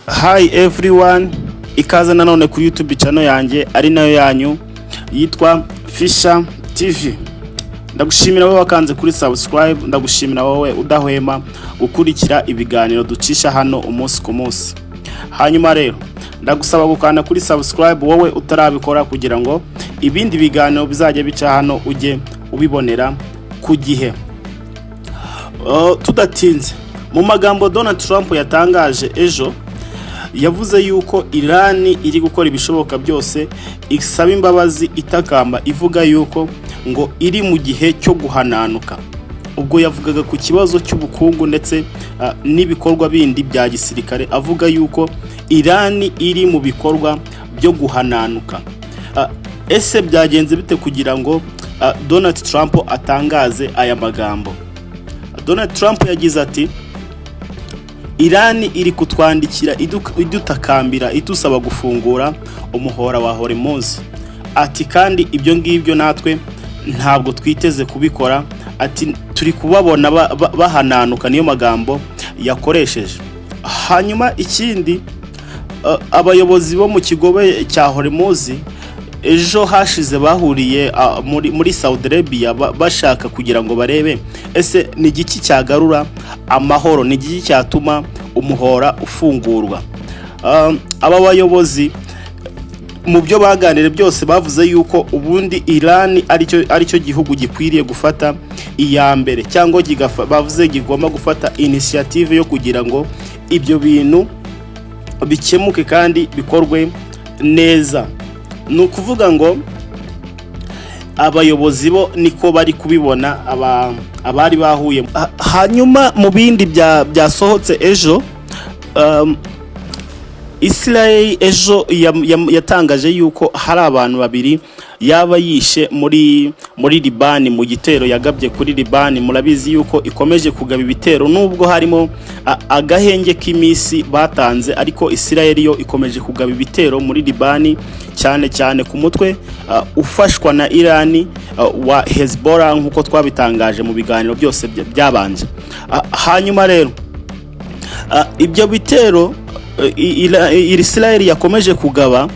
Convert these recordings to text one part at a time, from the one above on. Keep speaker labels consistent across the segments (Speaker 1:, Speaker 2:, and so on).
Speaker 1: Hi everyone, ikaze nanone kuri YouTube channel yanjye ari nayo yanyu yitwa Fisher TV. Ndagushimira wowe wakanze kuri subscribe, ndagushimira wowe udahwema gukurikira ibiganiro ducisha hano umunsi ku munsi. Hanyuma rero ndagusaba gukanda kuri subscribe wowe utarabikora kugira ngo ibindi biganiro bizajye bica hano ujye ubibonera ku gihe. Tudatinze, mu magambo Donald Trump yatangaje ejo, yavuze yuko Iran iri gukora ibishoboka byose, isaba imbabazi, itakamba, ivuga yuko ngo iri mu gihe cyo guhananuka. Ubwo yavugaga ku kibazo cy'ubukungu ndetse n'ibikorwa bindi bya gisirikare, avuga yuko Iran iri mu bikorwa byo guhananuka. Ese byagenze bite kugira ngo Donald Trump atangaze aya magambo? Donald Trump yagize ati, Iran iri kutwandikira idutakambira idusaba gufungura umuhora wa Hormuz. Ati kandi ibyo ngibyo natwe ntabwo twiteze kubikora. Ati turi kubabona bahananuka, niyo magambo yakoresheje. Hanyuma ikindi, abayobozi bo mu kigobe cya Hormuz ejo hashize bahuriye muri Saudi Arabia bashaka kugira ngo barebe ese ni igiki cyagarura amahoro, ni igiki cyatuma umuhora ufungurwa. Aba bayobozi mu byo baganire byose bavuze yuko ubundi Iran aricyo gihugu gikwiriye gufata iya mbere, cyangwa bavuze gigomba gufata initiative yo kugira ngo ibyo bintu bikemuke kandi bikorwe neza. Ni ukuvuga ngo abayobozi bo niko bari kubibona, abari bahuye. Hanyuma mu bindi byasohotse ejo, Israel ejo yatangaje yuko hari abantu babiri yaba yishe muri Liban, mu gitero yagabye kuri Liban. Murabizi yuko ikomeje kugaba ibitero nubwo harimo agahenge k'imisi batanze, ariko Israel yo ikomeje kugaba ibitero muri Liban, cyane cyane ku mutwe ufashwa na Iran wa Hezbollah, nkuko twabitangaje mu biganiro byose byabanje. Hanyuma rero ibyo bitero Israel yakomeje kugaba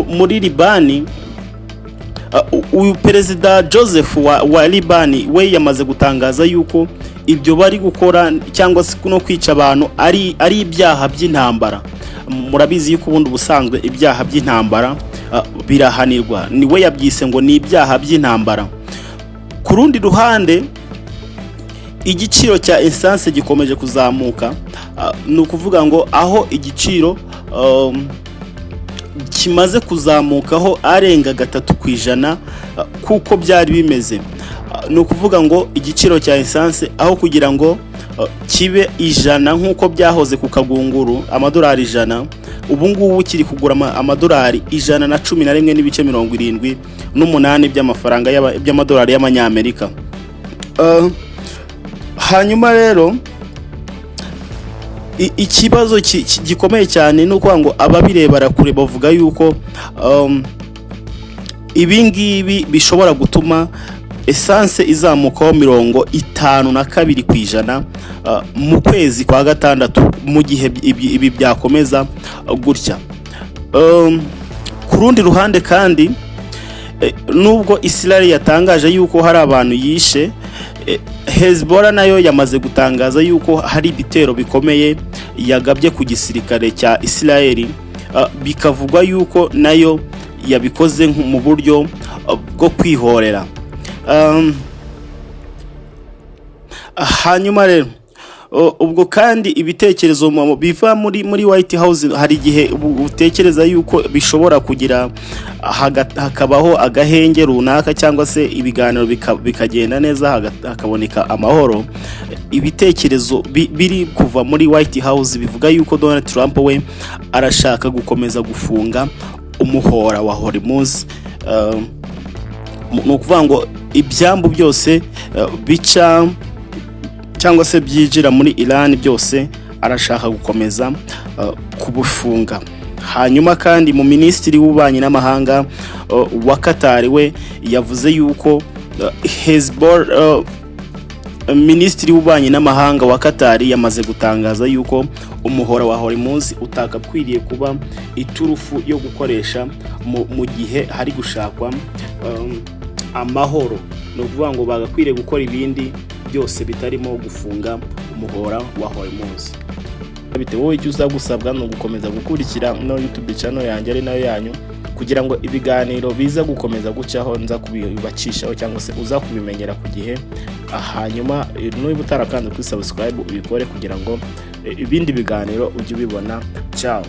Speaker 1: muri Liban, uyu perezida Joseph wa Liban we yamaze gutangaza yuko ibyo bari gukora cyangwa se no kwica abantu ari ibyaha by'intambara. Murabizi yuko ubundi ubusanzwe ibyaha by'intambara birahanirwa, niwe yabyise ngo ni ibyaha by'intambara. Ku rundi ruhande, igiciro cya essence gikomeje kuzamuka. Ni ukuvuga ngo aho igiciro kimaze kuzamukaho arenga 3% kuko byari bimeze. Ni ukuvuga ngo igiciro cya essence aho kugira ngo kibe 100 nkuko byahoze ku kagunguru, amadolari 100, ubu ngubu kiri kugura amadolari 111.78 by'amafaranga y'amadolari y'amanyamerika. Hanyuma rero ikibazo gikomeye cyane ni uko ngo ababireba kure bavuga yuko ibi ngibi bishobora gutuma essence izamukaho 52% mu kwezi kwa gatandatu, mu gihe ibi byakomeza gutya. Ku rundi ruhande kandi, nubwo Israel yatangaje yuko hari abantu yishe, Hezbollah nayo yamaze gutangaza yuko hari ibitero bikomeye yagabye ku gisirikare cya Israel, bikavugwa yuko nayo yabikoze mu buryo bwo kwihorera. Hanyuma rero ubwo kandi ibitekerezo biva muri White House, hari igihe utekereza yuko bishobora kugira hakabaho agahenge runaka, cyangwa se ibiganiro bikagenda neza hakaboneka amahoro. Ibitekerezo biri kuva muri White House bivuga yuko Donald Trump we arashaka gukomeza gufunga umuhora wa Hormuz. Ni ukuvuga ngo ibyambu byose bica cyangwa se byinjira muri Iran byose arashaka gukomeza kubufunga. Hanyuma kandi mu minisitiri w'ububanyi n'amahanga wa Qatar we yavuze yuko Minisitiri w'ububanyi n'amahanga wa Qatar yamaze gutangaza yuko umuhora wa Hormuz utakakwiriye kuba iturufu yo gukoresha mu gihe hari gushakwa amahoro. No kuvuga ngo bagakwiriye gukora ibindi byose bitarimo gufunga umuhora wa Hormuz. Bitewe icyo uzagusabwa no gukomeza gukurikira no YouTube channel yanjye ari nayo yanyu, kugira ngo ibiganiro biza gukomeza gucyaho nza kubibacishaho cyangwa se uza kubimenyera ku gihe. Hanyuma n'ubu utarakanze kuri subscribe ubikore kugira ngo ibindi biganiro ujye ubibona. Ciao.